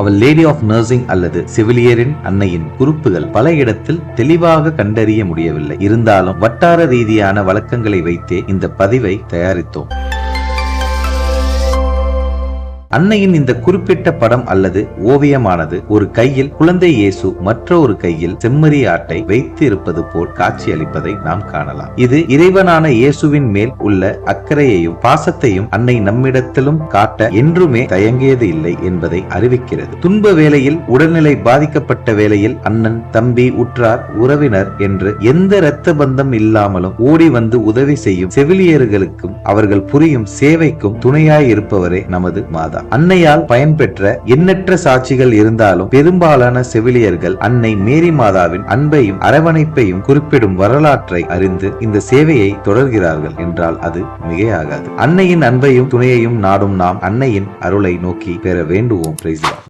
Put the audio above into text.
அவள் lady of nursing அல்லது செவிலியரின் அன்னையின் குறிப்புகள் பல இடத்தில் தெளிவாக கண்டறிய முடியவில்லை. இருந்தாலும் வட்டார ரீதியான வழக்கங்களை வைத்தே இந்த பதிவை தயாரித்தோம். அன்னையின் இந்த குறிப்பிட்ட படம் அல்லது ஓவியமானது ஒரு கையில் குழந்தை இயேசு மற்றொரு கையில் செம்மறி ஆட்டை வைத்து இருப்பது போல் காட்சி அளிப்பதை நாம் காணலாம். இது இறைவனான இயேசுவின் மேல் உள்ள அக்கறையையும் பாசத்தையும் அன்னை நம்மிடத்திலும் காட்ட என்றுமே தயங்கியது இல்லை என்பதை அறிவிக்கிறது. துன்ப வேளையில், உடல்நிலை பாதிக்கப்பட்ட வேளையில் அண்ணன், தம்பி, உற்றார், உறவினர் என்று எந்த இரத்த பந்தம் இல்லாமலும் ஓடி வந்து உதவி செய்யும் செவிலியர்களுக்கும் அவர்கள் புரியும் சேவைக்கும் துணையாய் இருப்பவரே நமது மாதா. அன்னையால் பயன்பெற்ற எண்ணற்ற சாட்சிகள் இருந்தாலும் பெரும்பாலான செவிலியர்கள் அன்னை மேரி மாதாவின் அன்பையும் அரவணைப்பையும் குறிப்பிடும் வரலாற்றை அறிந்து இந்த சேவையை தொடர்கிறார்கள் என்றால் அது மிகையாகாது. அன்னையின் அன்பையும் துணையையும் நாடும் நாம் அன்னையின் அருளை நோக்கி பெற வேண்டுவோம். Praise the Lord.